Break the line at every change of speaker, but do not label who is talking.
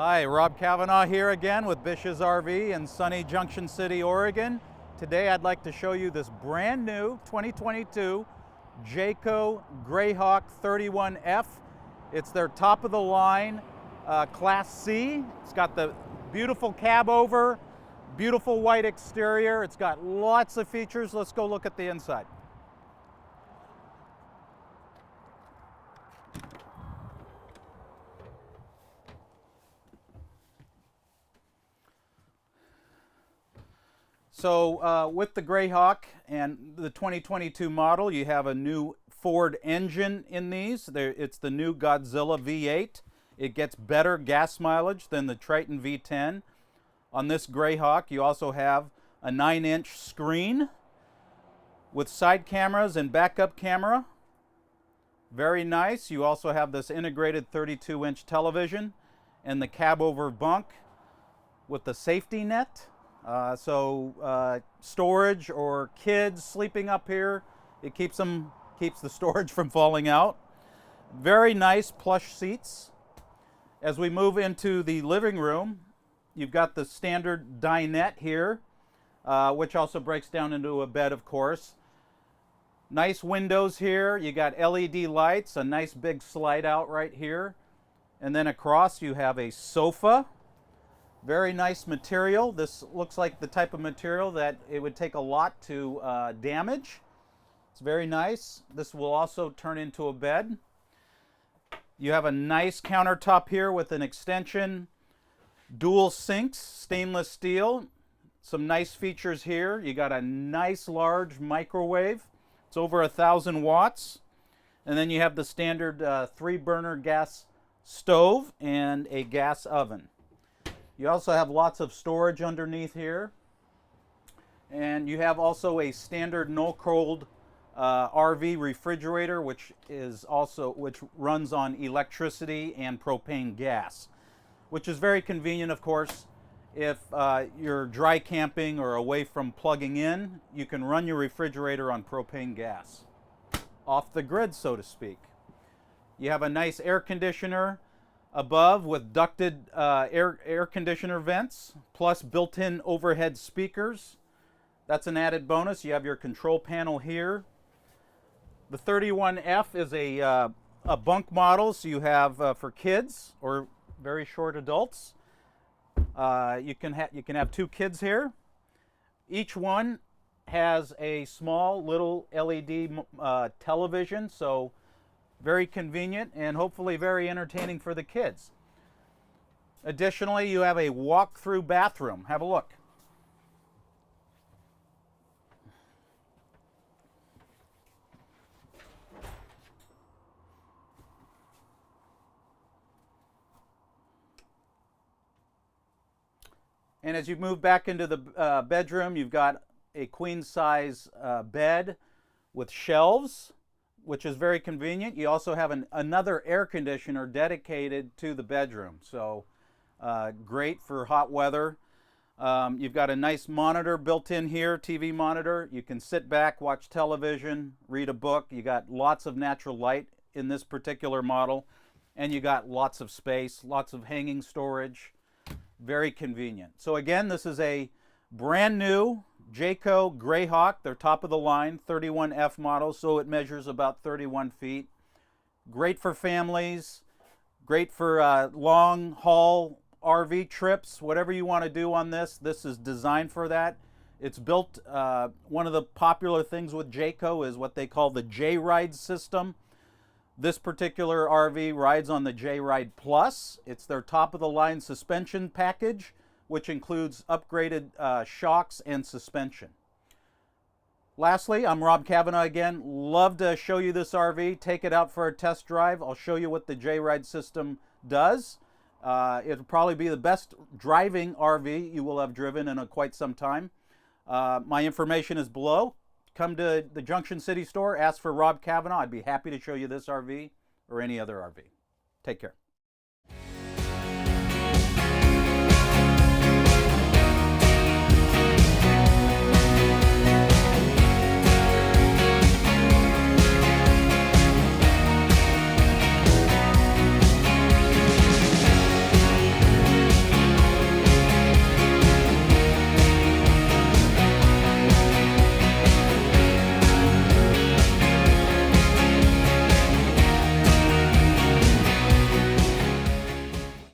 Hi, rKavanaugh here again with BISH'S RV in sunny Junction City, Oregon. Today I'd like to show you this brand new 2022 Jayco Greyhawk 31F. It's their top of the line Class C. It's got the beautiful cab over, beautiful white exterior. It's got lots of features. Let's go look at the inside. So with the Greyhawk and the 2022 model, you have a new Ford engine in these. It's the new Godzilla V8. It gets better gas mileage than the Triton V10. On this Greyhawk, you also have a 9-inch screen with side cameras and backup camera. Very nice. You also have this integrated 32-inch television and the cab over bunk with the safety net. Storage or kids sleeping up here, it keeps the storage from falling out. Very nice plush seats. As we move into the living room, you've got the standard dinette here, which also breaks down into a bed, of course. Nice windows here. You got LED lights, a nice big slide out right here. And then across you have a sofa. Very nice material. This looks like the type of material that it would take a lot to damage. It's very nice. This will also turn into a bed. You have a nice countertop here with an extension, dual sinks, stainless steel. Some nice features here. You got a nice large microwave. It's over 1,000 watts. And then you have the standard 3-burner gas stove and a gas oven. You also have lots of storage underneath here. And you have also a standard no-cold RV refrigerator, which runs on electricity and propane gas, which is very convenient, of course. If you're dry camping or away from plugging in, you can run your refrigerator on propane gas, off the grid, so to speak. You have a nice air conditioner above with ducted air conditioner vents, plus built-in overhead speakers. That's an added bonus. You have your control panel here. The 31F is a bunk model, so you have for kids or very short adults. You can have 2 kids here. Each one has a small little LED television, so very convenient and hopefully very entertaining for the kids. Additionally, you have a walk-through bathroom. Have a look. And as you move back into the bedroom, you've got a queen-size bed with shelves, which is very convenient. You also have another air conditioner dedicated to the bedroom, so great for hot weather. You've got a nice monitor built in here, TV monitor. You can sit back, watch television, read a book. You got lots of natural light in this particular model, and you got lots of space, lots of hanging storage. Very convenient. So again, this is a brand new Jayco Greyhawk, their top of the line 31F model, so it measures about 31 feet. Great for families, great for long haul RV trips, whatever you want to do on this. This is designed for that. It's built, one of the popular things with Jayco is what they call the J-Ride system. This particular RV rides on the J-Ride Plus. It's their top of the line suspension package, which includes upgraded shocks and suspension. Lastly, I'm rKavanaugh again. Love to show you this RV. Take it out for a test drive. I'll show you what the J-Ride system does. It'll probably be the best driving RV you will have driven in quite some time. My information is below. Come to the Junction City store, ask for rKavanaugh. I'd be happy to show you this RV or any other RV. Take care.